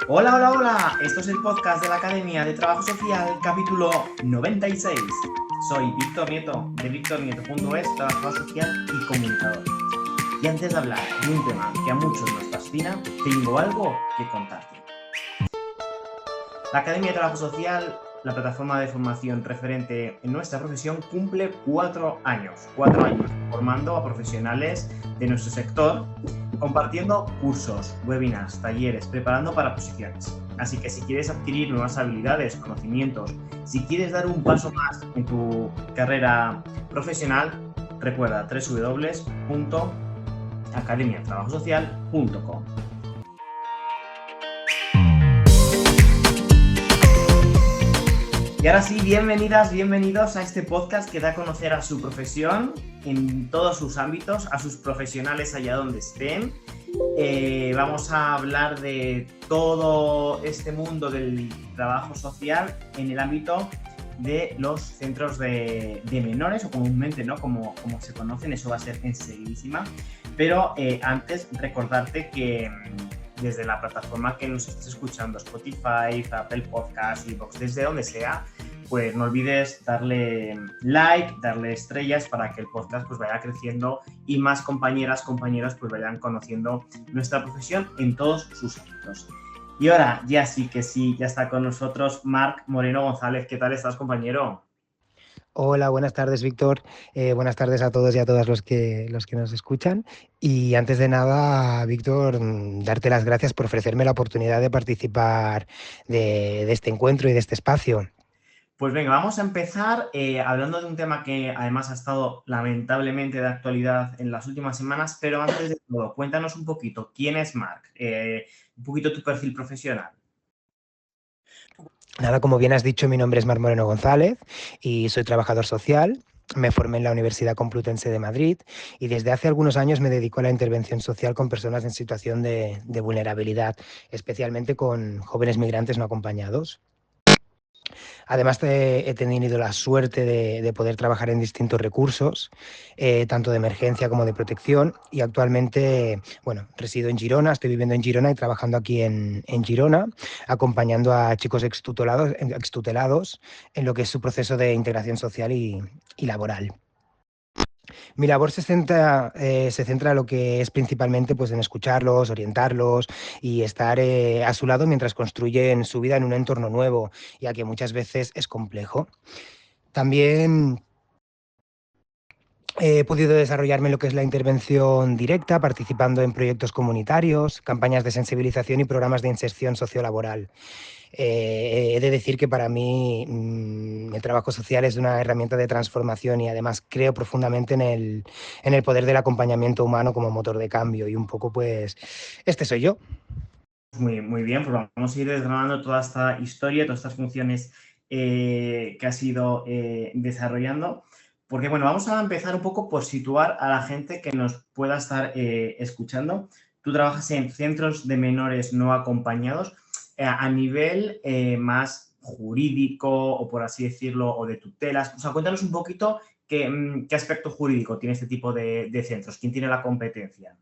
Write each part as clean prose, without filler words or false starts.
Hola, hola, hola. Esto es el podcast de la Academia de Trabajo Social, capítulo 96. Soy Víctor Nieto, de victornieto.es, trabajador social y comunicador. Y antes de hablar de un tema que a muchos nos fascina, tengo algo que contarte. La Academia de Trabajo Social, la plataforma de formación referente en nuestra profesión, cumple 4 años. 4 años formando a profesionales de nuestro sector, compartiendo cursos, webinars, talleres, preparando para posiciones. Así que si quieres adquirir nuevas habilidades, conocimientos, si quieres dar un paso más en tu carrera profesional, recuerda www.academiatrabajosocial.com. Y ahora sí, bienvenidas, bienvenidos a este podcast que da a conocer a su profesión en todos sus ámbitos, a sus profesionales allá donde estén. Vamos a hablar de todo este mundo del trabajo social en el ámbito de los centros de menores, o comúnmente, ¿no? Como se conocen, eso va a ser enseguidísima. Pero antes, recordarte que desde la plataforma que nos estés escuchando, Spotify, Apple Podcasts, iVoox, desde donde sea, pues no olvides darle like, darle estrellas para que el podcast pues vaya creciendo y más compañeras, compañeros pues vayan conociendo nuestra profesión en todos sus ámbitos. Y ahora, ya sí que sí, ya está con nosotros Marc Moreno González. ¿Qué tal estás, compañero? Hola, buenas tardes, Víctor. Buenas tardes a todos y a todas los que nos escuchan. Y antes de nada, Víctor, darte las gracias por ofrecerme la oportunidad de participar de este encuentro y de este espacio. Pues venga, vamos a empezar hablando de un tema que además ha estado lamentablemente de actualidad en las últimas semanas, pero antes de todo, cuéntanos un poquito, ¿quién es Marc? Un poquito tu perfil profesional. Nada, como bien has dicho, mi nombre es Mar Moreno González y soy trabajador social. Me formé en la Universidad Complutense de Madrid y desde hace algunos años me dedico a la intervención social con personas en situación de vulnerabilidad, especialmente con jóvenes migrantes no acompañados. Además, he tenido la suerte de poder trabajar en distintos recursos, tanto de emergencia como de protección, y actualmente, bueno, resido en Girona, estoy viviendo en Girona y trabajando aquí en Girona, acompañando a chicos extutelados en lo que es su proceso de integración social y laboral. Mi labor se centra en lo que es principalmente pues, en escucharlos, orientarlos y estar a su lado mientras construyen su vida en un entorno nuevo, ya que muchas veces es complejo. También he podido desarrollarme en lo que es la intervención directa, participando en proyectos comunitarios, campañas de sensibilización y programas de inserción sociolaboral. He de decir que para mí el trabajo social es una herramienta de transformación y además creo profundamente en el poder del acompañamiento humano como motor de cambio y un poco pues este soy yo. Muy, muy bien, pues vamos a ir desgranando toda esta historia, todas estas funciones que has ido desarrollando. Porque, bueno, vamos a empezar un poco por situar a la gente que nos pueda estar escuchando. Tú trabajas en centros de menores no acompañados a nivel más jurídico o, por así decirlo, o de tutelas. O sea, cuéntanos un poquito qué aspecto jurídico tiene este tipo de centros, quién tiene la competencia.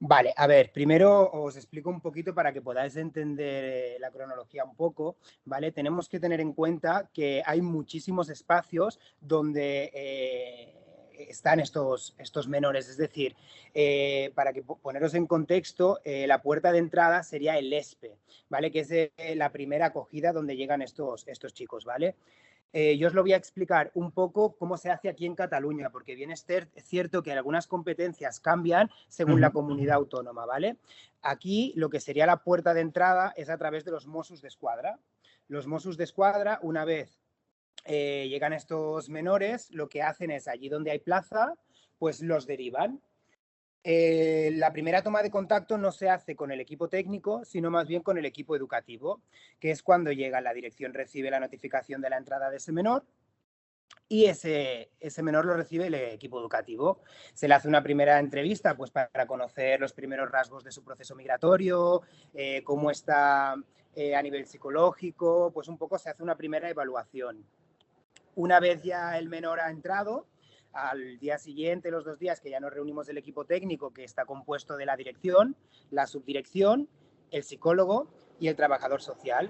Vale, a ver, primero os explico un poquito para que podáis entender la cronología un poco, ¿vale? Tenemos que tener en cuenta que hay muchísimos espacios donde están estos menores, es decir, para que poneros en contexto, la puerta de entrada sería el ESPE, ¿vale? Que es la primera acogida donde llegan estos chicos, ¿vale? Yo os lo voy a explicar un poco cómo se hace aquí en Cataluña, porque bien es cierto que algunas competencias cambian según la comunidad autónoma, ¿vale? Aquí lo que sería la puerta de entrada es a través de los Mossos d'Esquadra. Los Mossos d'Esquadra, una vez llegan estos menores, lo que hacen es allí donde hay plaza, pues los derivan. La primera toma de contacto no se hace con el equipo técnico, sino más bien con el equipo educativo, que es cuando llega la dirección, recibe la notificación de la entrada de ese menor y ese menor lo recibe el equipo educativo. Se le hace una primera entrevista pues, para conocer los primeros rasgos de su proceso migratorio, cómo está a nivel psicológico, pues un poco se hace una primera evaluación. Una vez ya el menor ha entrado, al día siguiente, los 2 días que ya nos reunimos el equipo técnico que está compuesto de la dirección, la subdirección, el psicólogo y el trabajador social.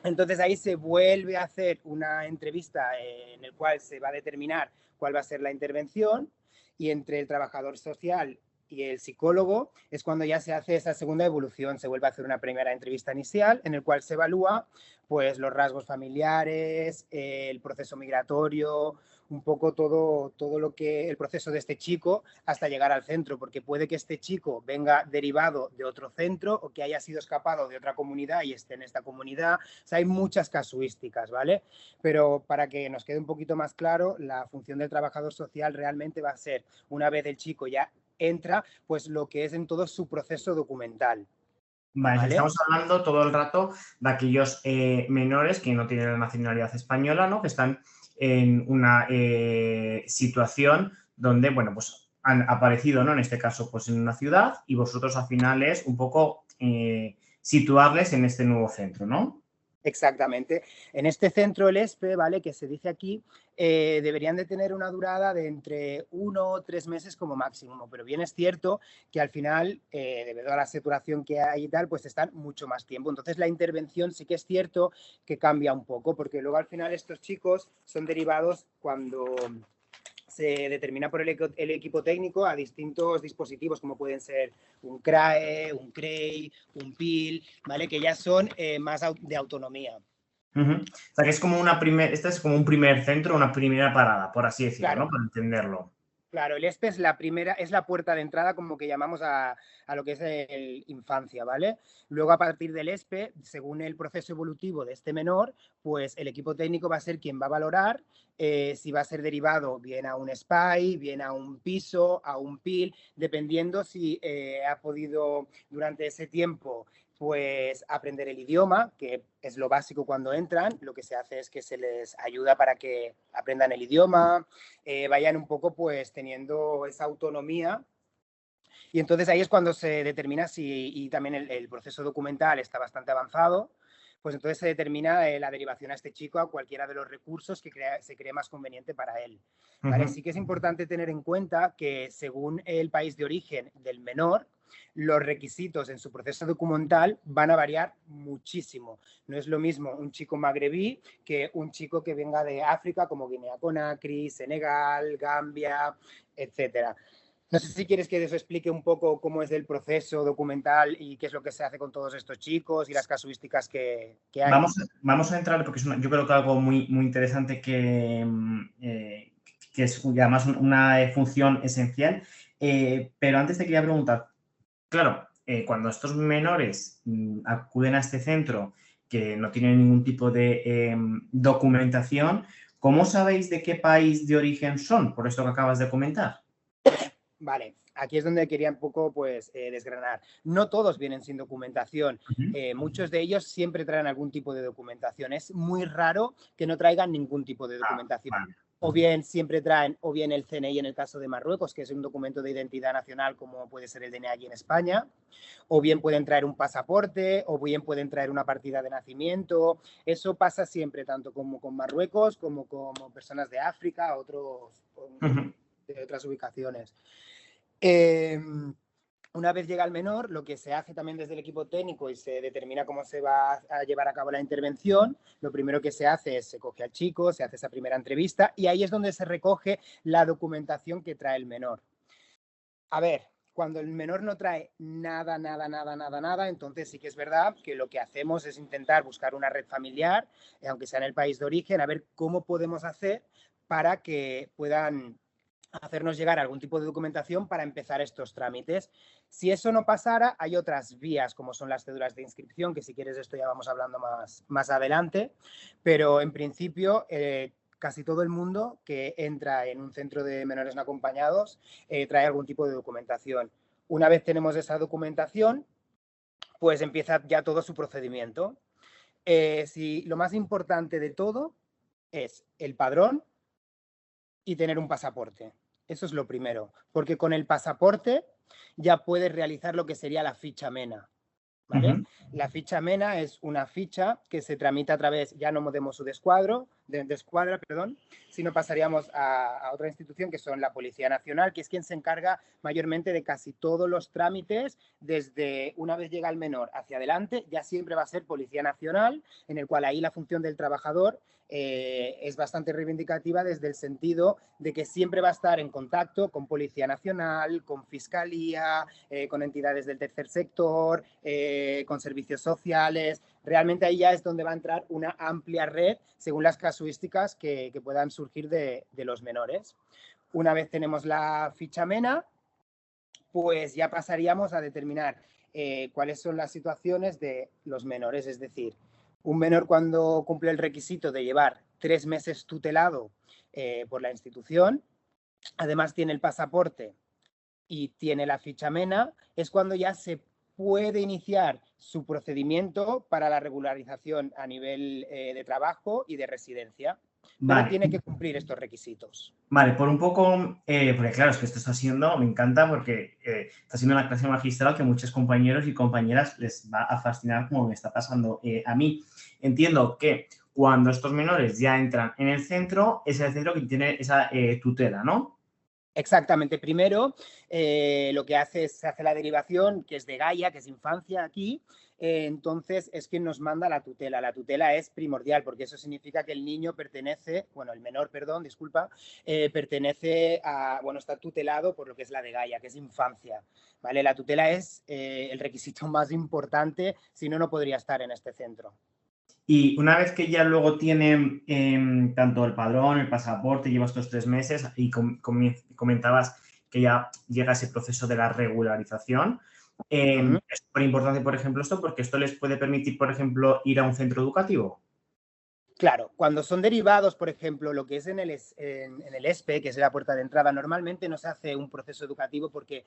Entonces ahí se vuelve a hacer una entrevista en el cual se va a determinar cuál va a ser la intervención, y entre el trabajador social y el psicólogo es cuando ya se hace esa segunda evolución. Se vuelve a hacer una primera entrevista inicial en el cual se evalúa pues los rasgos familiares, el proceso migratorio, un poco todo lo que el proceso de este chico hasta llegar al centro, porque puede que este chico venga derivado de otro centro o que haya sido escapado de otra comunidad y esté en esta comunidad. O sea, hay muchas casuísticas, ¿vale? Pero para que nos quede un poquito más claro, la función del trabajador social realmente va a ser, una vez el chico ya entra, pues lo que es en todo su proceso documental. Vale, ¿Vale? estamos hablando todo el rato de aquellos menores que no tienen la nacionalidad española, ¿no? Que están en una situación donde, bueno, pues han aparecido, ¿no? En este caso, pues en una ciudad, y vosotros al final es un poco situarles en este nuevo centro, ¿no? Exactamente. En este centro, el ESPE, ¿vale? Que se dice aquí, deberían de tener una durada de entre 1 o 3 meses como máximo, pero bien es cierto que al final, debido a la saturación que hay y tal, pues están mucho más tiempo. Entonces la intervención sí que es cierto que cambia un poco, porque luego al final estos chicos son derivados cuando se determina por el equipo técnico a distintos dispositivos, como pueden ser un CRAE, un CREI, un PIL, ¿vale? Que ya son más de autonomía. O sea, que es como este es como un primer centro, una primera parada, por así decirlo, ¿no? Claro, Para entenderlo. claro, el ESPE es la primera, es la puerta de entrada, como que llamamos a lo que es el infancia, ¿vale? Luego, a partir del ESPE, según el proceso evolutivo de este menor, pues el equipo técnico va a ser quien va a valorar si va a ser derivado bien a un SPY, bien a un piso, a un PIL, dependiendo si ha podido durante ese tiempo pues aprender el idioma, que es lo básico cuando entran. Lo que se hace es que se les ayuda para que aprendan el idioma, vayan un poco pues teniendo esa autonomía, y entonces ahí es cuando se determina si, y también el proceso documental está bastante avanzado, pues entonces se determina la derivación a este chico a cualquiera de los recursos que se cree más conveniente para él. ¿Vale? Sí que es importante tener en cuenta que según el país de origen del menor, los requisitos en su proceso documental van a variar muchísimo. No es lo mismo un chico magrebí que un chico que venga de África, como Guinea-Conakry, Senegal, Gambia, etcétera. No sé si quieres que os explique un poco cómo es el proceso documental y qué es lo que se hace con todos estos chicos y las casuísticas que hay. Vamos a entrar porque es yo creo que algo muy, muy interesante que es además una función esencial. Pero antes te quería preguntar, claro, cuando estos menores acuden a este centro que no tienen ningún tipo de documentación, ¿cómo sabéis de qué país de origen son? Por esto que acabas de comentar. Vale, aquí es donde quería un poco pues, desgranar. No todos vienen sin documentación. Muchos de ellos siempre traen algún tipo de documentación. Es muy raro que no traigan ningún tipo de documentación. Vale. O bien siempre traen, o bien el CNI en el caso de Marruecos, que es un documento de identidad nacional como puede ser el DNI aquí en España, o bien pueden traer un pasaporte, o bien pueden traer una partida de nacimiento. Eso pasa siempre, tanto como con Marruecos, como personas de África, de otras ubicaciones. Una vez llega el menor, lo que se hace también desde el equipo técnico y se determina cómo se va a llevar a cabo la intervención, lo primero que se hace es se coge al chico, se hace esa primera entrevista y ahí es donde se recoge la documentación que trae el menor. A ver, cuando el menor no trae nada, entonces sí que es verdad que lo que hacemos es intentar buscar una red familiar, aunque sea en el país de origen, a ver cómo podemos hacer para que puedan hacernos llegar algún tipo de documentación para empezar estos trámites. Si eso no pasara, hay otras vías, como son las cédulas de inscripción, que si quieres esto ya vamos hablando más adelante, pero en principio casi todo el mundo que entra en un centro de menores no acompañados trae algún tipo de documentación. Una vez tenemos esa documentación, pues empieza ya todo su procedimiento. Lo más importante de todo es el padrón y tener un pasaporte. Eso es lo primero, porque con el pasaporte ya puedes realizar lo que sería la ficha MENA, ¿vale? La ficha MENA es una ficha que se tramita a través, ya no de Mossos d'Esquadra, de escuadra, perdón, sino pasaríamos a otra institución que son la Policía Nacional, que es quien se encarga mayormente de casi todos los trámites desde una vez llega el menor hacia adelante, ya siempre va a ser Policía Nacional, en el cual ahí la función del trabajador es bastante reivindicativa desde el sentido de que siempre va a estar en contacto con Policía Nacional, con Fiscalía, con entidades del tercer sector, con servicios sociales. Realmente ahí ya es donde va a entrar una amplia red según las casuísticas que puedan surgir de los menores. Una vez tenemos la ficha MENA, pues ya pasaríamos a determinar cuáles son las situaciones de los menores, es decir, un menor cuando cumple el requisito de llevar 3 meses tutelado por la institución, además tiene el pasaporte y tiene la ficha MENA, es cuando ya se puede iniciar su procedimiento para la regularización a nivel de trabajo y de residencia, pero Vale. tiene que cumplir estos requisitos. Vale, por un poco, porque claro, es que esto está siendo, me encanta porque está siendo una clase magistral que a muchos compañeros y compañeras les va a fascinar como me está pasando a mí. Entiendo que cuando estos menores ya entran en el centro, es el centro que tiene esa tutela, ¿no? Exactamente. Primero, lo que hace es, se hace la derivación, que es de Gaia, que es infancia aquí. Entonces, es quien nos manda la tutela. La tutela es primordial, porque eso significa que el niño pertenece, bueno, el menor, perdón, disculpa, pertenece a, bueno, está tutelado por lo que es la de Gaia, que es infancia. ¿Vale? La tutela es el requisito más importante, si no, no podría estar en este centro. Y una vez que ya luego tienen tanto el padrón, el pasaporte, lleva estos 3 meses y comentabas que ya llega ese proceso de la regularización, es súper importante, por ejemplo, esto porque esto les puede permitir, por ejemplo, ir a un centro educativo. Claro, cuando son derivados, por ejemplo, lo que es en el ESPE, que es la puerta de entrada, normalmente no se hace un proceso educativo porque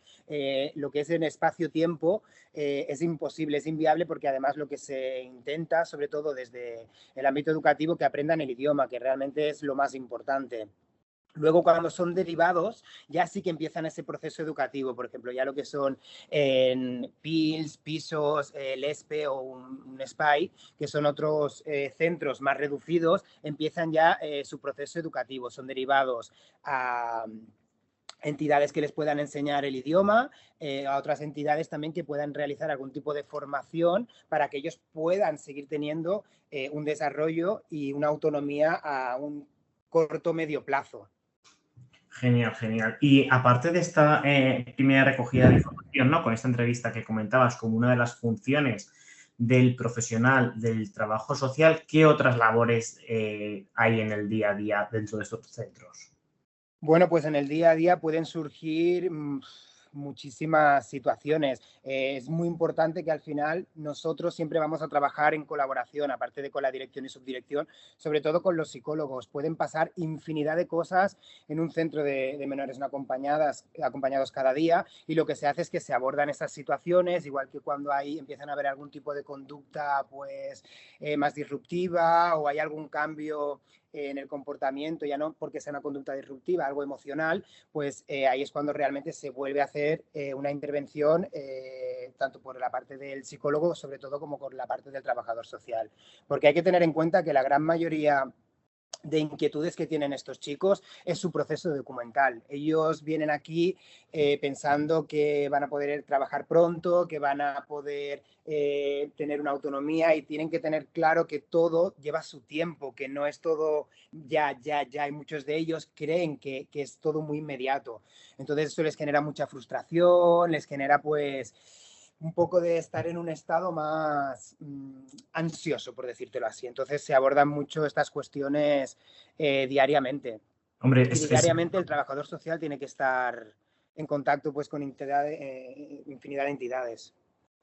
lo que es en espacio-tiempo es imposible, es inviable, porque además lo que se intenta, sobre todo desde el ámbito educativo, que aprendan el idioma, que realmente es lo más importante. Luego, cuando son derivados, ya sí que empiezan ese proceso educativo, por ejemplo, ya lo que son PILS, pisos, el ESPE o un SPY, que son otros centros más reducidos, empiezan ya su proceso educativo. Son derivados a entidades que les puedan enseñar el idioma, a otras entidades también que puedan realizar algún tipo de formación para que ellos puedan seguir teniendo un desarrollo y una autonomía a un corto medio plazo. Genial, genial. Y aparte de esta primera recogida de información, ¿no? Con esta entrevista que comentabas como una de las funciones del profesional del trabajo social, ¿qué otras labores hay en el día a día dentro de estos centros? Bueno, pues en el día a día pueden surgir muchísimas situaciones. Es muy importante que al final nosotros siempre vamos a trabajar en colaboración, aparte de con la dirección y subdirección, sobre todo con los psicólogos. Pueden pasar infinidad de cosas en un centro de menores no acompañados cada día, y lo que se hace es que se abordan esas situaciones, igual que cuando empiezan a haber algún tipo de conducta pues, más disruptiva, o hay algún cambio en el comportamiento, ya no porque sea una conducta disruptiva, algo emocional, pues ahí es cuando realmente se vuelve a hacer una intervención, tanto por la parte del psicólogo, sobre todo, como por la parte del trabajador social. Porque hay que tener en cuenta que la gran mayoría de inquietudes que tienen estos chicos es su proceso documental. Ellos vienen aquí pensando que van a poder trabajar pronto, que van a poder tener una autonomía, y tienen que tener claro que todo lleva su tiempo, que no es todo ya, y muchos de ellos creen que es todo muy inmediato. Entonces eso les genera mucha frustración, les genera pues un poco de estar en un estado más ansioso, por decírtelo así. Entonces se abordan mucho estas cuestiones diariamente. Hombre, Y diariamente el trabajador social tiene que estar en contacto pues, con infinidad de entidades.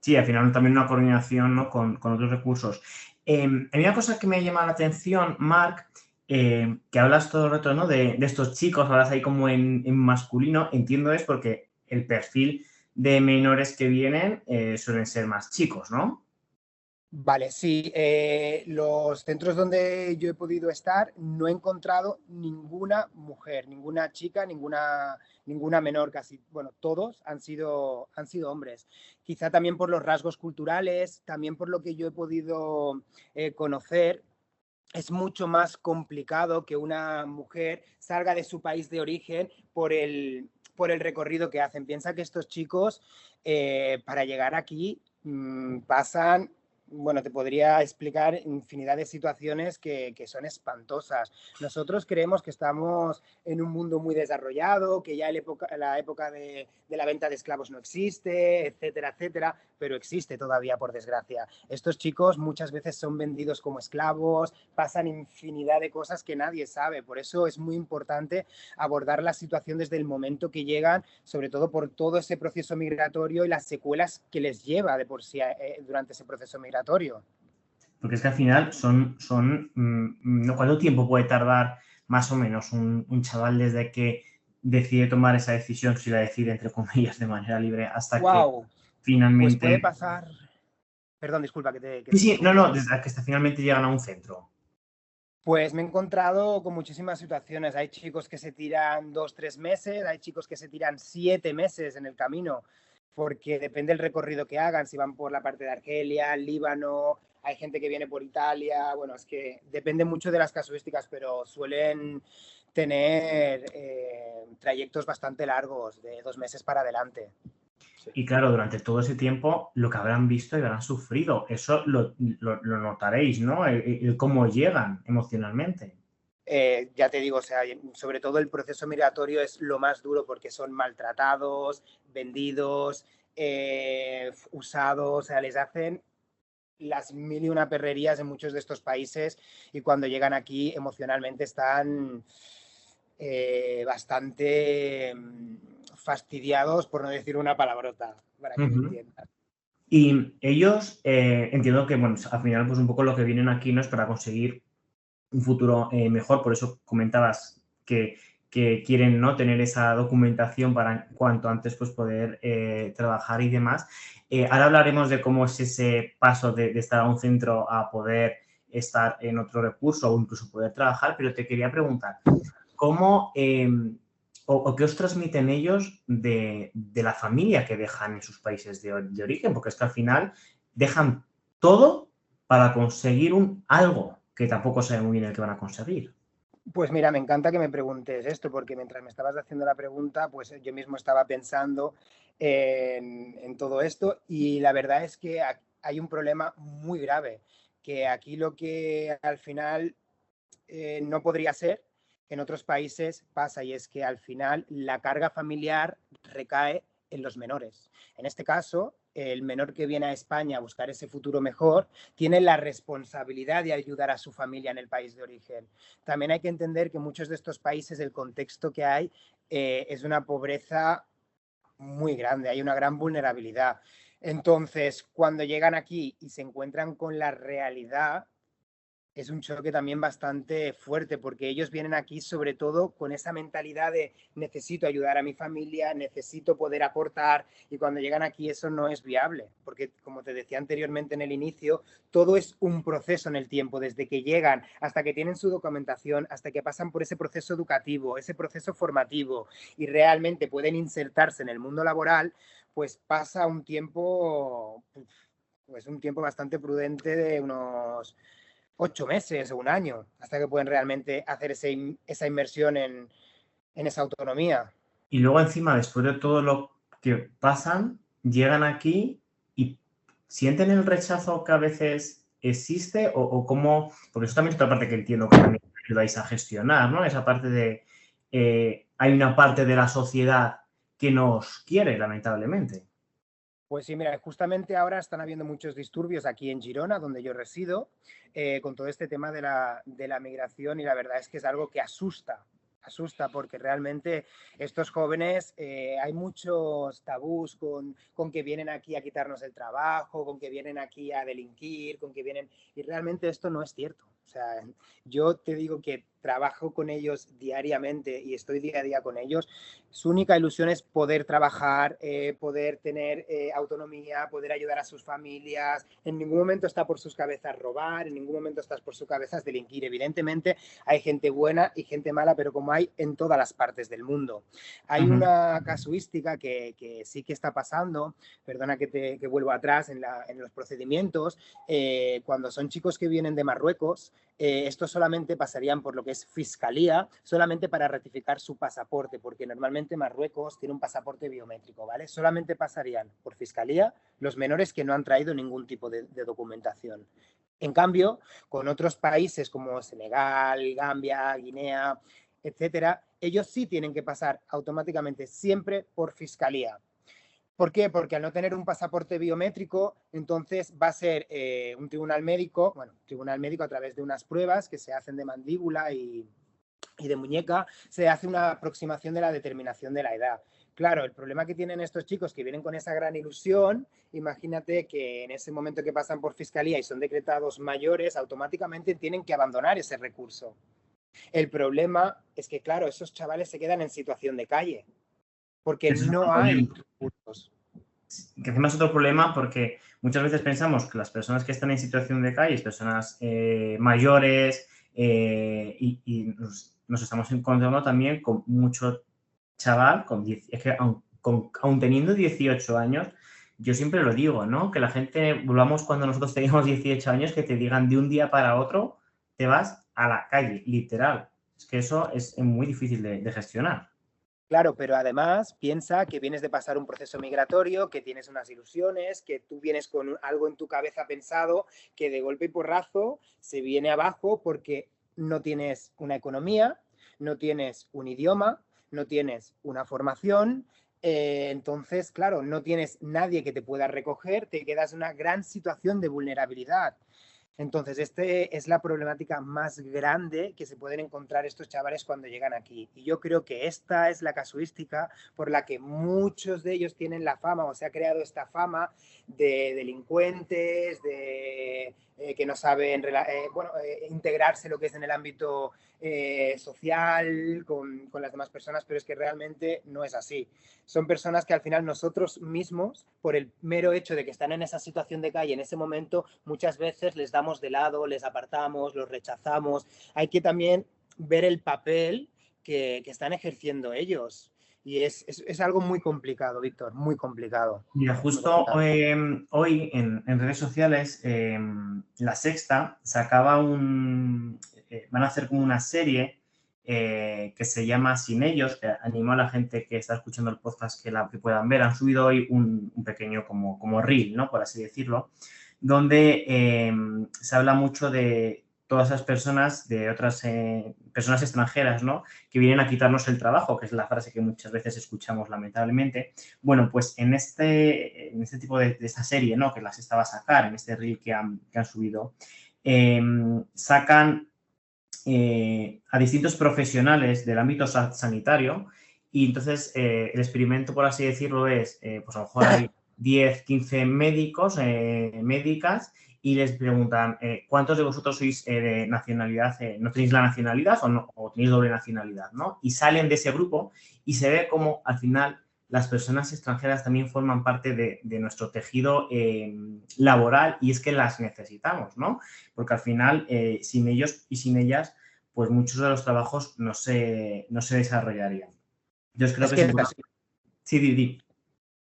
sí, al final también una coordinación, ¿no? con otros recursos. A mí una cosa que me llama la atención, Marc, que hablas todo el rato, ¿no? de estos chicos, hablas ahí como en masculino, entiendo es porque el perfil de menores que vienen suelen ser más chicos, ¿no? Vale, sí. Los centros donde yo he podido estar no he encontrado ninguna mujer, ninguna chica, ninguna menor, casi, bueno, todos han sido hombres. Quizá también por los rasgos culturales, también por lo que yo he podido conocer. es mucho más complicado que una mujer salga de su país de origen por el recorrido que hacen. Piensa que estos chicos, para llegar aquí, pasan, bueno, te podría explicar infinidad de situaciones que son espantosas. Nosotros creemos que estamos en un mundo muy desarrollado, que ya la época de la venta de esclavos no existe, etcétera, etcétera, pero existe todavía, por desgracia. Estos chicos muchas veces son vendidos como esclavos, pasan infinidad de cosas que nadie sabe. Por eso es muy importante abordar la situación desde el momento que llegan, sobre todo por todo ese proceso migratorio y las secuelas que les lleva de por sí durante ese proceso migratorio. Porque es que al final ¿no? ¿Cuánto tiempo puede tardar más o menos un chaval desde que decide tomar esa decisión, si la decide, entre comillas, de manera libre, hasta que Wow, pues puede finalmente... pasar. Perdón, disculpa que te Sí, sí, no, interrumpí. no, desde que hasta finalmente llegan a un centro. Pues me he encontrado con muchísimas situaciones. Hay chicos que se tiran 2, 3 meses, hay chicos que se tiran 7 meses en el camino, porque depende del recorrido que hagan, si van por la parte de Argelia, Líbano, hay gente que viene por Italia. Bueno, es que depende mucho de las casuísticas, pero suelen tener trayectos bastante largos, de 2 meses para adelante. Sí. Y claro, durante todo ese tiempo lo que habrán visto y habrán sufrido, eso lo notaréis, ¿no? El cómo llegan emocionalmente. Ya te digo, o sea, sobre todo el proceso migratorio es lo más duro porque son maltratados, vendidos, usados, o sea, les hacen las mil y una perrerías en muchos de estos países y cuando llegan aquí emocionalmente están bastante fastidiados, por no decir una palabrota, para que me entiendan. Y ellos, entiendo que, bueno, al final, pues un poco lo que vienen aquí no es para conseguir un futuro mejor, por eso comentabas que quieren, ¿no?, tener esa documentación para cuanto antes pues poder trabajar y demás. Ahora hablaremos de cómo es ese paso de estar a un centro a poder estar en otro recurso o incluso poder trabajar, pero te quería preguntar, ¿cómo o qué os transmiten ellos de la familia que dejan en sus países de origen? Porque es que al final dejan todo para conseguir algo que tampoco saben muy bien el que van a conseguir. Pues mira, me encanta que me preguntes esto, porque mientras me estabas haciendo la pregunta, pues yo mismo estaba pensando en todo esto y la verdad es que hay un problema muy grave, que aquí lo que al final no podría ser, en otros países pasa y es que al final la carga familiar recae en los menores. En este caso, el menor que viene a España a buscar ese futuro mejor tiene la responsabilidad de ayudar a su familia en el país de origen. También hay que entender que muchos de estos países, el contexto que hay es una pobreza muy grande, hay una gran vulnerabilidad. Entonces, cuando llegan aquí y se encuentran con la realidad, es un choque también bastante fuerte porque ellos vienen aquí sobre todo con esa mentalidad de necesito ayudar a mi familia, necesito poder aportar y cuando llegan aquí eso no es viable porque como te decía anteriormente en el inicio, todo es un proceso en el tiempo, desde que llegan hasta que tienen su documentación, hasta que pasan por ese proceso educativo, ese proceso formativo y realmente pueden insertarse en el mundo laboral, pues pasa un tiempo, pues un tiempo bastante prudente de unos 8 meses o un año hasta que pueden realmente hacer esa inmersión en esa autonomía. Y luego encima, después de todo lo que pasan, llegan aquí y sienten el rechazo que a veces existe o cómo, porque eso también es otra parte que entiendo que también ayudáis a gestionar, ¿no? Esa parte de, hay una parte de la sociedad que nos quiere, lamentablemente. Pues sí, mira, justamente ahora están habiendo muchos disturbios aquí en Girona, donde yo resido, con todo este tema de la migración y la verdad es que es algo que asusta porque realmente estos jóvenes, hay muchos tabús con que vienen aquí a quitarnos el trabajo, con que vienen aquí a delinquir, con que vienen... Y realmente esto no es cierto. O sea, yo te digo que trabajo con ellos diariamente y estoy día a día con ellos. Su única ilusión es poder trabajar, poder tener autonomía, poder ayudar a sus familias. En ningún momento está por sus cabezas robar, en ningún momento está por sus cabezas delinquir. Evidentemente hay gente buena y gente mala, pero como hay en todas las partes del mundo. Hay una casuística que sí que está pasando, perdona que vuelvo atrás en los procedimientos, cuando son chicos que vienen de Marruecos, estos solamente pasarían por lo que es fiscalía, solamente para ratificar su pasaporte, porque normalmente Marruecos tiene un pasaporte biométrico, ¿vale? Solamente pasarían por fiscalía los menores que no han traído ningún tipo de documentación. En cambio, con otros países como Senegal, Gambia, Guinea, etcétera, ellos sí tienen que pasar automáticamente siempre por fiscalía. ¿Por qué? Porque al no tener un pasaporte biométrico, entonces va a ser un tribunal médico a través de unas pruebas que se hacen de mandíbula y de muñeca, se hace una aproximación de la determinación de la edad. Claro, el problema que tienen estos chicos que vienen con esa gran ilusión, imagínate que en ese momento que pasan por fiscalía y son decretados mayores, automáticamente tienen que abandonar ese recurso. El problema es que, claro, esos chavales se quedan en situación de calle, porque Ese es no otro hay problema. recursos. Que encima es otro problema porque muchas veces pensamos que las personas que están en situación de calle, personas mayores, y nos estamos encontrando también con mucho chaval, es que aun teniendo 18 años, yo siempre lo digo, ¿no? Que la gente, volvamos cuando nosotros teníamos 18 años, que te digan de un día para otro, te vas a la calle, literal. Es que eso es muy difícil de gestionar. Claro, pero además piensa que vienes de pasar un proceso migratorio, que tienes unas ilusiones, que tú vienes con algo en tu cabeza pensado, que de golpe y porrazo se viene abajo porque no tienes una economía, no tienes un idioma, no tienes una formación. Entonces, claro, no tienes nadie que te pueda recoger, te quedas en una gran situación de vulnerabilidad. Entonces, este es la problemática más grande que se pueden encontrar estos chavales cuando llegan aquí. Y yo creo que esta es la casuística por la que muchos de ellos tienen la fama o se ha creado esta fama de delincuentes, de que no saben integrarse lo que es en el ámbito social con las demás personas, pero es que realmente no es así. Son personas que al final nosotros mismos, por el mero hecho de que están en esa situación de calle en ese momento, muchas veces les damos de lado, les apartamos, los rechazamos. Hay que también ver el papel que están ejerciendo ellos. Y es algo muy complicado, Víctor, muy complicado. Mira, justo hoy en redes sociales, La Sexta sacaba van a hacer como una serie que se llama Sin Ellos, que animo a la gente que está escuchando el podcast que puedan ver. Han subido hoy un pequeño como reel, ¿no? Por así decirlo, donde se habla mucho de todas esas personas, de otras personas extranjeras, ¿no? Que vienen a quitarnos el trabajo, que es la frase que muchas veces escuchamos lamentablemente. Bueno, pues en este tipo de esta serie, ¿no? Que las estaba a sacar, en este reel que han subido, sacan a distintos profesionales del ámbito sanitario y entonces el experimento, por así decirlo, es, pues a lo mejor hay 10, 15 médicos, médicas, y les preguntan, ¿cuántos de vosotros sois de nacionalidad, no tenéis la nacionalidad o tenéis doble nacionalidad, ¿no? Y salen de ese grupo y se ve como al final las personas extranjeras también forman parte de nuestro tejido laboral y es que las necesitamos, ¿no? Porque al final, sin ellos y sin ellas, pues muchos de los trabajos no se desarrollarían. Yo creo que es importante. Sí, Didi.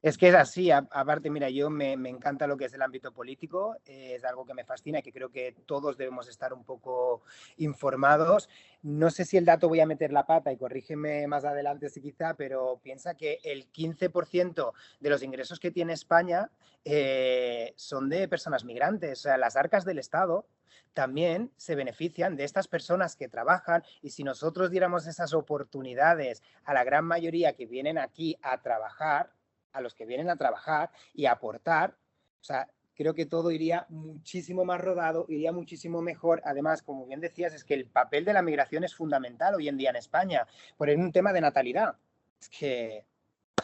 Es que es así, aparte, mira, yo me encanta lo que es el ámbito político, es algo que me fascina y que creo que todos debemos estar un poco informados. No sé si el dato voy a meter la pata y corrígeme más adelante si quizá, pero piensa que el 15% de los ingresos que tiene España son de personas migrantes, o sea, las arcas del Estado también se benefician de estas personas que trabajan y si nosotros diéramos esas oportunidades a la gran mayoría que vienen aquí a trabajar, a los que vienen a trabajar y a aportar, o sea, creo que todo iría muchísimo más rodado, iría muchísimo mejor. Además, como bien decías, es que el papel de la migración es fundamental hoy en día en España, por un tema de natalidad. Es que...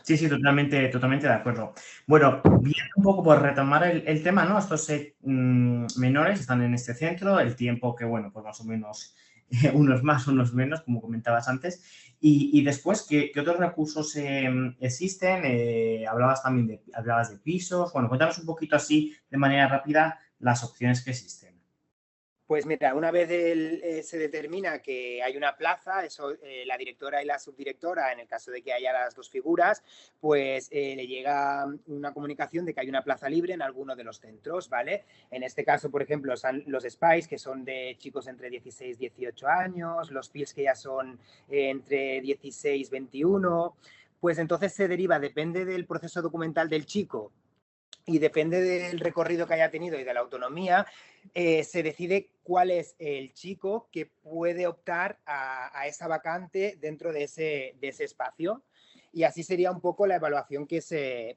Sí, totalmente de acuerdo. Bueno, viendo un poco por retomar el tema, ¿no? Estos menores están en este centro, el tiempo que, bueno, pues más o menos unos más, unos menos, como comentabas antes. Y después, ¿qué otros recursos existen? Hablabas de pisos. Bueno, cuéntanos un poquito así, de manera rápida, las opciones que existen. Pues mira, una vez se determina que hay una plaza, eso, la directora y la subdirectora, en el caso de que haya las dos figuras, pues le llega una comunicación de que hay una plaza libre en alguno de los centros, ¿vale? En este caso, por ejemplo, son los SPICE, que son de chicos entre 16 y 18 años, los PILS, que ya son entre 16 y 21, pues entonces se deriva, depende del proceso documental del chico y depende del recorrido que haya tenido y de la autonomía, se decide cuál es el chico que puede optar a esa vacante dentro de ese espacio. Y así sería un poco la evaluación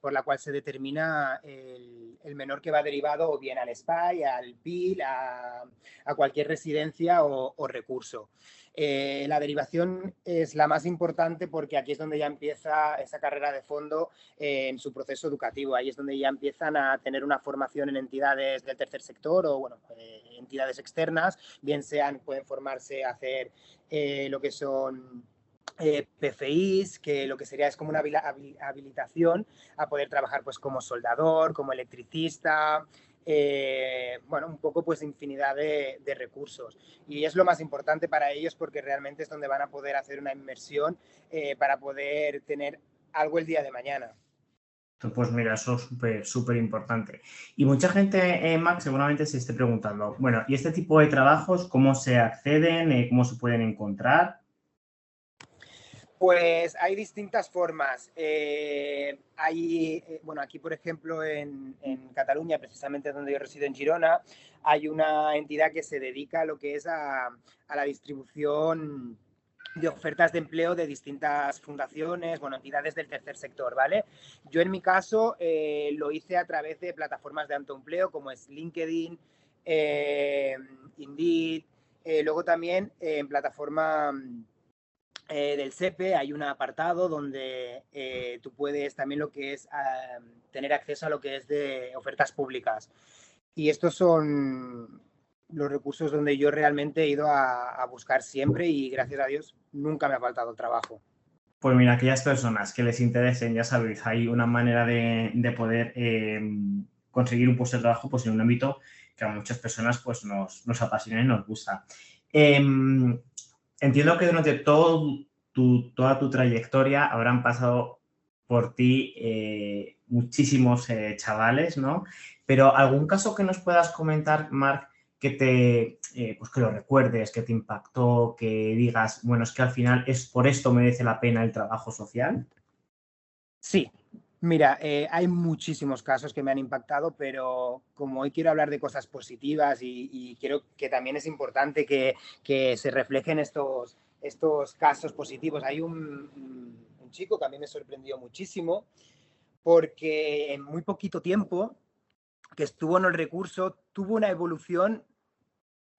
por la cual se determina el menor que va derivado o bien al SPY, al PIL, a cualquier residencia o recurso. La derivación es la más importante porque aquí es donde ya empieza esa carrera de fondo en su proceso educativo. Ahí es donde ya empiezan a tener una formación en entidades del tercer sector o, bueno, entidades externas, bien sean, pueden formarse a hacer lo que son PFIs, que lo que sería es como una habilitación a poder trabajar pues como soldador, como electricista, bueno, un poco pues infinidad de recursos. Y es lo más importante para ellos porque realmente es donde van a poder hacer una inmersión para poder tener algo el día de mañana. Pues mira, eso es súper importante. Y mucha gente, Max, seguramente se esté preguntando, bueno, ¿y este tipo de trabajos cómo se acceden? ¿Cómo se pueden encontrar? Pues hay distintas formas. Bueno, aquí, por ejemplo, en Cataluña, precisamente donde yo resido en Girona, hay una entidad que se dedica a lo que es a la distribución de ofertas de empleo de distintas fundaciones, bueno, entidades del tercer sector, ¿vale? Yo en mi caso lo hice a través de plataformas de autoempleo como es LinkedIn, Indeed, luego también en plataforma del SEPE hay un apartado donde tú puedes también lo que es tener acceso a lo que es de ofertas públicas. Y estos son los recursos donde yo realmente he ido a buscar siempre y gracias a Dios nunca me ha faltado trabajo. Pues mira, aquellas personas que les interesen, ya sabéis, hay una manera de poder conseguir un puesto de trabajo pues, en un ámbito que a muchas personas pues, nos apasiona y nos gusta. Entiendo que durante toda tu trayectoria habrán pasado por ti muchísimos chavales, ¿no? Pero algún caso que nos puedas comentar, Marc, que pues que lo recuerdes, que te impactó, que digas, bueno, es que al final es por esto merece la pena el trabajo social. Sí, mira, hay muchísimos casos que me han impactado, pero como hoy quiero hablar de cosas positivas y creo que también es importante que se reflejen estos casos positivos. Hay un chico que a mí me sorprendió muchísimo porque en muy poquito tiempo que estuvo en el recurso tuvo una evolución,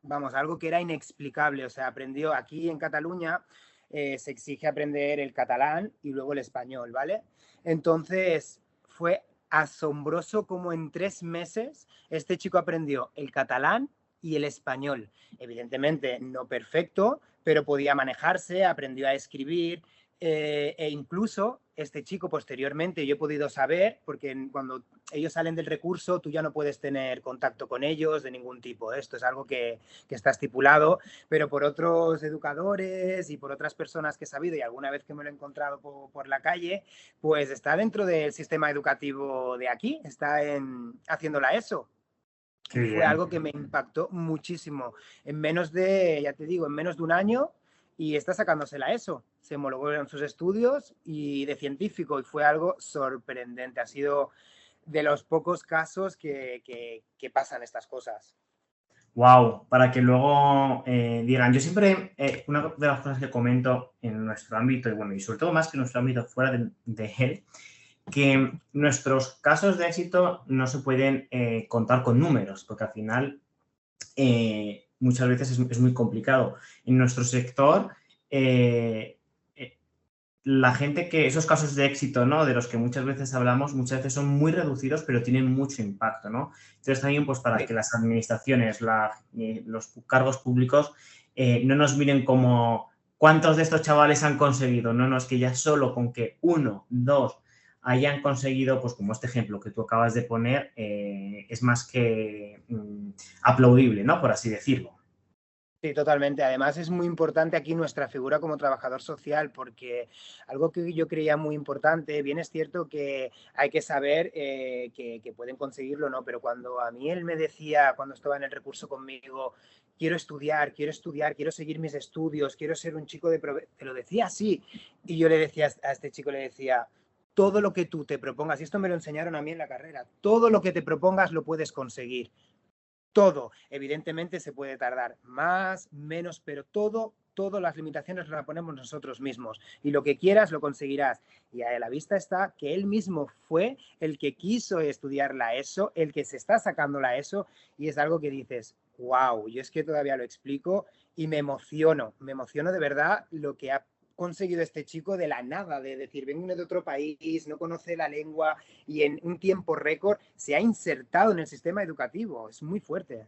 vamos, algo que era inexplicable. O sea, aprendió aquí en Cataluña, se exige aprender el catalán y luego el español, ¿vale? Entonces fue asombroso como en 3 meses este chico aprendió el catalán y el español. Evidentemente no perfecto, pero podía manejarse, aprendió a escribir e incluso este chico posteriormente yo he podido saber, porque cuando ellos salen del recurso tú ya no puedes tener contacto con ellos de ningún tipo. Esto es algo que está estipulado, pero por otros educadores y por otras personas que he sabido y alguna vez que me lo he encontrado por la calle, pues está dentro del sistema educativo de aquí, está haciendo la ESO. Qué Y fue bien. algo que me impactó muchísimo. En menos de, ya te digo, en menos de un año y está sacándose la ESO. Se homologó en sus estudios y de científico y fue algo sorprendente. Ha sido de los pocos casos que pasan estas cosas. Wow, para que luego digan, yo siempre, una de las cosas que comento en nuestro ámbito, y bueno, y sobre todo más que en nuestro ámbito fuera de él, que nuestros casos de éxito no se pueden contar con números, porque al final muchas veces es muy complicado. En nuestro sector, la gente esos casos de éxito, ¿no? De los que muchas veces hablamos, muchas veces son muy reducidos, pero tienen mucho impacto, ¿no? Entonces también, pues para que las administraciones, los cargos públicos, no nos miren como cuántos de estos chavales han conseguido, no, es que ya solo con que 1, 2 hayan conseguido, pues como este ejemplo que tú acabas de poner, es más que aplaudible, ¿no? Por así decirlo. Sí, totalmente. Además, es muy importante aquí nuestra figura como trabajador social, porque algo que yo creía muy importante, bien es cierto que hay que saber que pueden conseguirlo, ¿no? Pero cuando a mí él me decía, cuando estaba en el recurso conmigo, quiero estudiar, quiero seguir mis estudios, quiero ser un chico te lo decía así. Y yo le decía a este chico, le decía, todo lo que tú te propongas, y esto me lo enseñaron a mí en la carrera, todo lo que te propongas lo puedes conseguir. Todo, evidentemente se puede tardar más, menos, pero todas las limitaciones las ponemos nosotros mismos. Y lo que quieras lo conseguirás. Y a la vista está que él mismo fue el que quiso estudiar la ESO, el que se está sacando la ESO, y es algo que dices, wow, yo es que todavía lo explico y me emociono de verdad lo que ha conseguido este chico de la nada, de decir, vengo de otro país, no conoce la lengua y en un tiempo récord se ha insertado en el sistema educativo. Es muy fuerte.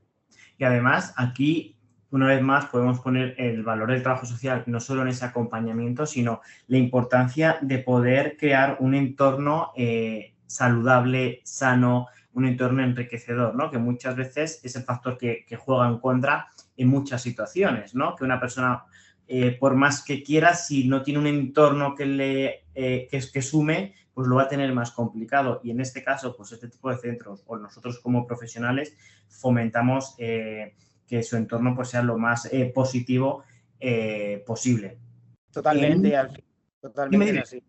Y además, aquí, una vez más, podemos poner el valor del trabajo social no solo en ese acompañamiento, sino la importancia de poder crear un entorno saludable, sano, un entorno enriquecedor, ¿no? Que muchas veces es el factor que juega en contra en muchas situaciones, ¿no? Que una persona, por más que quiera, si no tiene un entorno que sume, pues lo va a tener más complicado. Y en este caso, pues este tipo de centros o nosotros como profesionales fomentamos que su entorno pues, sea lo más positivo posible. Totalmente, Dime, totalmente es dime. así.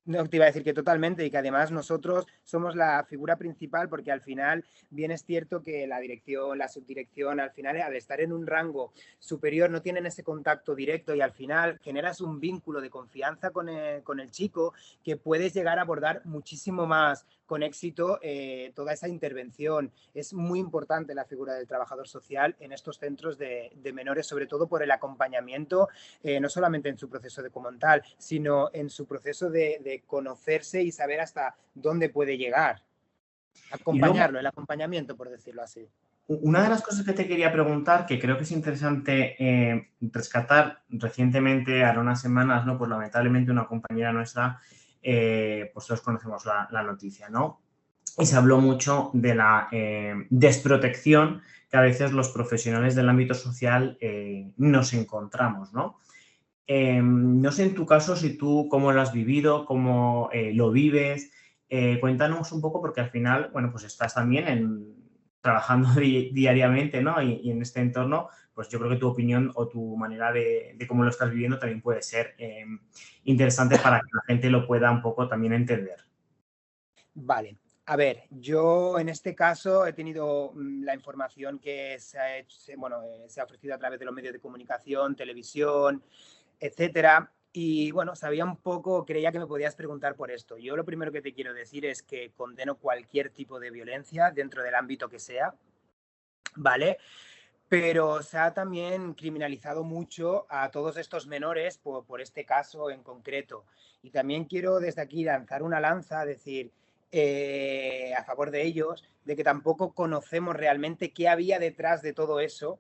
No, te iba a decir que totalmente y que además nosotros somos la figura principal porque al final bien es cierto que la dirección, la subdirección, al final al estar en un rango superior no tienen ese contacto directo y al final generas un vínculo de confianza con el chico que puedes llegar a abordar muchísimo más con éxito toda esa intervención. Es muy importante la figura del trabajador social en estos centros de menores, sobre todo por el acompañamiento no solamente en su proceso de como tal, sino en su proceso de conocerse y saber hasta dónde puede llegar. Y luego, Acompañarlo, el acompañamiento, por decirlo así. una de las cosas que te quería preguntar, que creo que es interesante rescatar, recientemente, ahora unas semanas, ¿no? Pues lamentablemente una compañera nuestra, pues todos conocemos la noticia, ¿no? Y se habló mucho de la desprotección que a veces los profesionales del ámbito social nos encontramos, ¿no? No sé en tu caso si tú cómo lo has vivido, cómo lo vives. Cuéntanos un poco porque al final, bueno, pues estás también trabajando diariamente, ¿no? Y en este entorno, pues yo creo que tu opinión o tu manera de cómo lo estás viviendo también puede ser interesante para que la gente lo pueda un poco también entender. Vale. A ver, yo en este caso he tenido la información que se ha hecho, bueno, se ha ofrecido a través de los medios de comunicación, televisión, etcétera. Y bueno, sabía un poco, creía que me podías preguntar por esto. Yo lo primero que te quiero decir es que condeno cualquier tipo de violencia dentro del ámbito que sea, ¿vale? Pero se ha también criminalizado mucho a todos estos menores por este caso en concreto. Y también quiero desde aquí lanzar una lanza, decir, a favor de ellos, de que tampoco conocemos realmente qué había detrás de todo eso,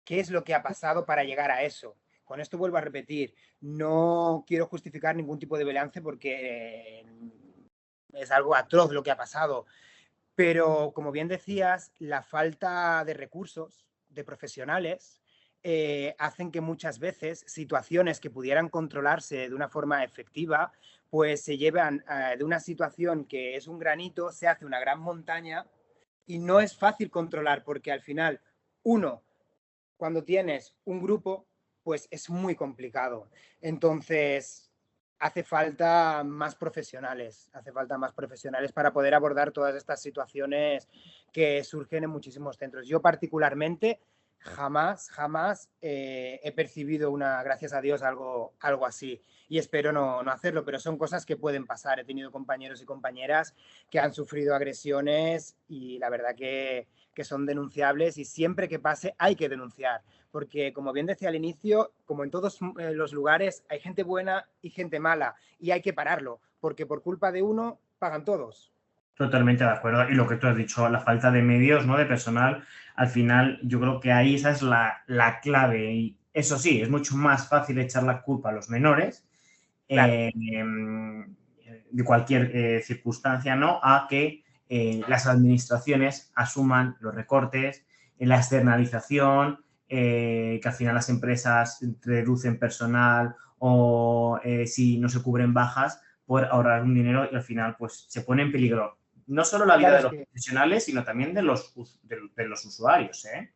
qué es lo que ha pasado para llegar a eso. Con esto vuelvo a repetir, no quiero justificar ningún tipo de violencia porque es algo atroz lo que ha pasado, pero como bien decías, la falta de recursos, de profesionales, hacen que muchas veces situaciones que pudieran controlarse de una forma efectiva, pues se llevan de una situación que es un granito, se hace una gran montaña y no es fácil controlar porque al final, uno, cuando tienes un grupo, pues es muy complicado. Entonces, hace falta más profesionales para poder abordar todas estas situaciones que surgen en muchísimos centros. Yo particularmente jamás he percibido gracias a Dios, algo así. Y espero no hacerlo, pero son cosas que pueden pasar. He tenido compañeros y compañeras que han sufrido agresiones y la verdad que son denunciables y siempre que pase hay que denunciar, porque como bien decía al inicio, como en todos los lugares, hay gente buena y gente mala y hay que pararlo, porque por culpa de uno pagan todos. Totalmente de acuerdo. Y lo que tú has dicho, la falta de medios, ¿no? De personal, al final yo creo que ahí esa es la clave. Y eso sí, es mucho más fácil echar la culpa a los menores Claro, de cualquier circunstancia, ¿no? A que las administraciones asuman los recortes, la externalización, que al final las empresas reducen personal o si no se cubren bajas por ahorrar un dinero y al final pues se pone en peligro no solo la vida Claro, de los profesionales, sino también de los usuarios, ¿eh?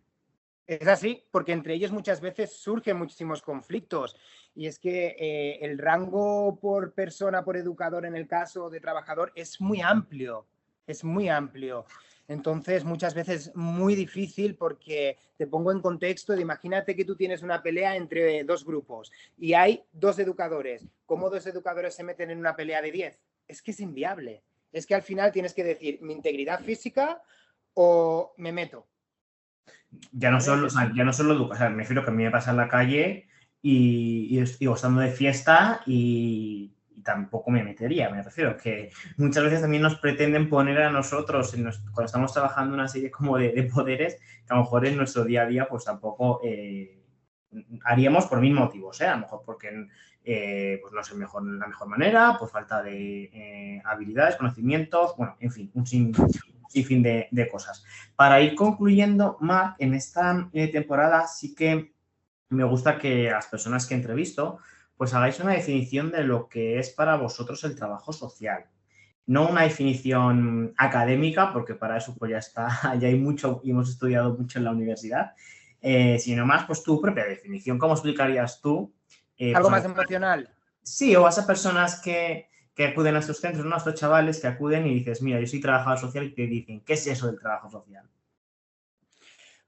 es así, porque entre ellos muchas veces surgen muchísimos conflictos. Y es que el rango por persona, por educador en el caso de trabajador, es muy amplio. Es muy amplio. Entonces, muchas veces muy difícil porque te pongo en contexto de imagínate que tú tienes una pelea entre dos grupos y hay dos educadores. ¿Cómo dos educadores se meten en una pelea de 10? Es que es inviable. Es que al final tienes que decir mi integridad física o me meto. Ya no solo, o sea, ya no solo, o sea, me refiero que a mí me pasa en la calle y estoy estando de fiesta y tampoco me metería. Me refiero que muchas veces también nos pretenden poner a nosotros, cuando estamos trabajando una serie como de poderes, que a lo mejor en nuestro día a día pues tampoco haríamos por mil motivos, ¿eh? A lo mejor porque pues no es la mejor manera, por falta de habilidades, conocimientos, bueno, en fin, un sinfín de cosas. Para ir concluyendo, Marc, en esta temporada sí que me gusta que las personas que entrevisto pues hagáis una definición de lo que es para vosotros el trabajo social. No una definición académica, porque para eso pues ya está, ya hay mucho y hemos estudiado mucho en la universidad, sino más pues tu propia definición. ¿Cómo explicarías tú? Algo Pues, más emocional. sí, o a esas personas que acuden a estos centros, ¿no? A estos chavales que acuden y dices, mira, yo soy trabajador social y te dicen, ¿qué es eso del trabajo social?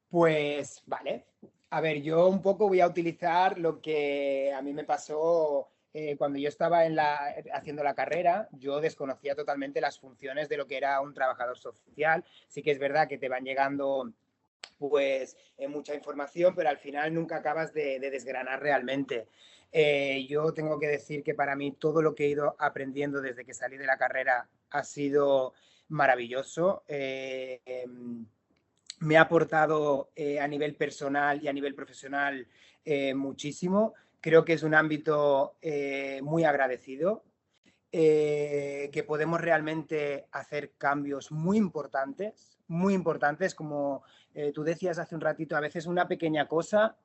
Pues vale. A ver, yo un poco voy a utilizar lo que a mí me pasó cuando yo estaba haciendo la carrera. Yo desconocía totalmente las funciones de lo que era un trabajador social. Sí que es verdad que te van llegando pues mucha información, pero al final nunca acabas de desgranar realmente. Yo tengo que decir que para mí todo lo que he ido aprendiendo desde que salí de la carrera ha sido maravilloso. Me ha aportado a nivel personal y a nivel profesional muchísimo. Creo que es un ámbito muy agradecido, que podemos realmente hacer cambios muy importantes, como tú decías hace un ratito, a veces una pequeña cosa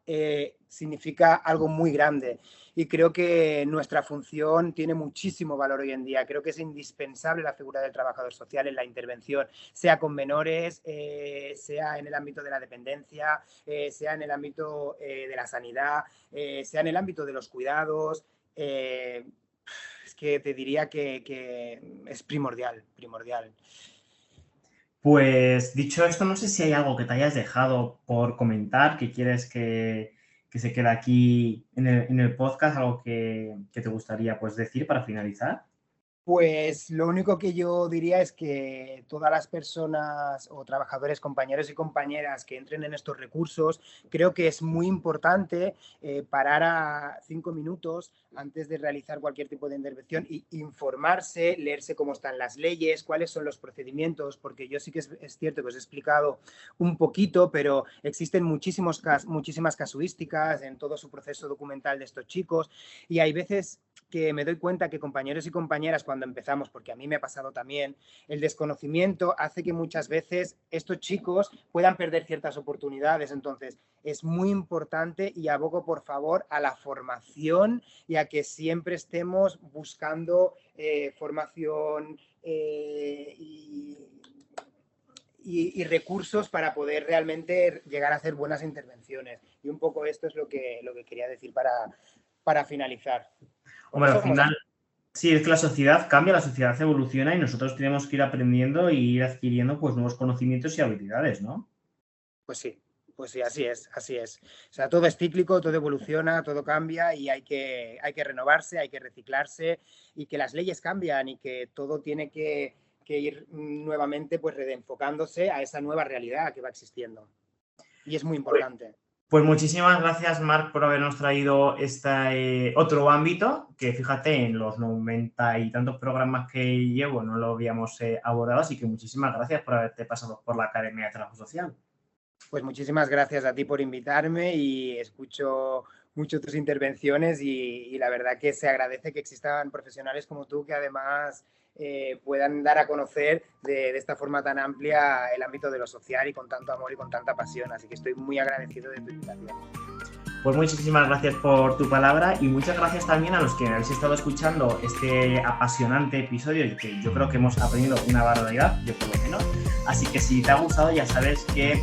significa algo muy grande. Y creo que nuestra función tiene muchísimo valor hoy en día. Creo que es indispensable la figura del trabajador social en la intervención, sea con menores, sea en el ámbito de la dependencia, sea en el ámbito de la sanidad, sea en el ámbito de los cuidados. Es que te diría que es primordial, primordial. Pues dicho esto, no sé si hay algo que te hayas dejado por comentar, que quieres que se quede aquí en el podcast, algo que te gustaría pues decir para finalizar. Pues lo único que yo diría es que todas las personas o trabajadores, compañeros y compañeras que entren en estos recursos, creo que es muy importante parar a 5 minutos antes de realizar cualquier tipo de intervención y informarse, leerse cómo están las leyes, cuáles son los procedimientos, porque yo sí que es cierto que os he explicado un poquito, pero existen muchísimas casuísticas en todo su proceso documental de estos chicos y hay veces que me doy cuenta que compañeros y compañeras cuando empezamos, porque a mí me ha pasado también, el desconocimiento hace que muchas veces estos chicos puedan perder ciertas oportunidades. Entonces, es muy importante y abogo, por favor, a la formación y a que siempre estemos buscando formación y recursos para poder realmente llegar a hacer buenas intervenciones. Y un poco esto es lo que quería decir para finalizar. Porque Hombre, al somos así. final, sí, es que la sociedad cambia, la sociedad evoluciona y nosotros tenemos que ir aprendiendo y ir adquiriendo pues nuevos conocimientos y habilidades, ¿no? Pues sí, así es, así es. O sea, todo es cíclico, todo evoluciona, todo cambia y hay que renovarse, hay que reciclarse y que las leyes cambian y que todo tiene que ir nuevamente pues reenfocándose a esa nueva realidad que va existiendo. Y es muy importante. Pues muchísimas gracias, Marc, por habernos traído este otro ámbito, que fíjate, en los 90 y tantos programas que llevo no lo habíamos abordado, así que muchísimas gracias por haberte pasado por la Academia de Trabajo Social. Pues muchísimas gracias a ti por invitarme y escucho mucho tus intervenciones y la verdad que se agradece que existan profesionales como tú que además puedan dar a conocer de esta forma tan amplia el ámbito de lo social y con tanto amor y con tanta pasión. Así que estoy muy agradecido de tu invitación. Pues muchísimas gracias por tu palabra y muchas gracias también a los que habéis estado escuchando este apasionante episodio y que yo creo que hemos aprendido una barbaridad, yo por lo menos. Así que si te ha gustado ya sabes que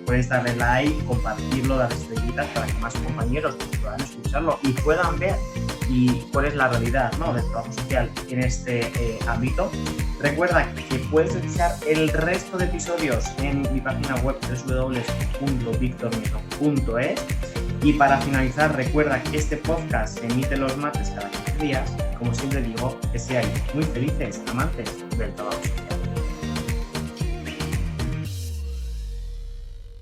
puedes darle like, compartirlo, darle estrellitas para que más compañeros puedan escucharlo y puedan ver cuál es la realidad, ¿no?, del trabajo social en este ámbito. Recuerda que puedes escuchar el resto de episodios en mi página web www.victornieto.es. Y para finalizar, recuerda que este podcast se emite los martes cada 15 días. Como siempre digo, que seáis muy felices, amantes del trabajo.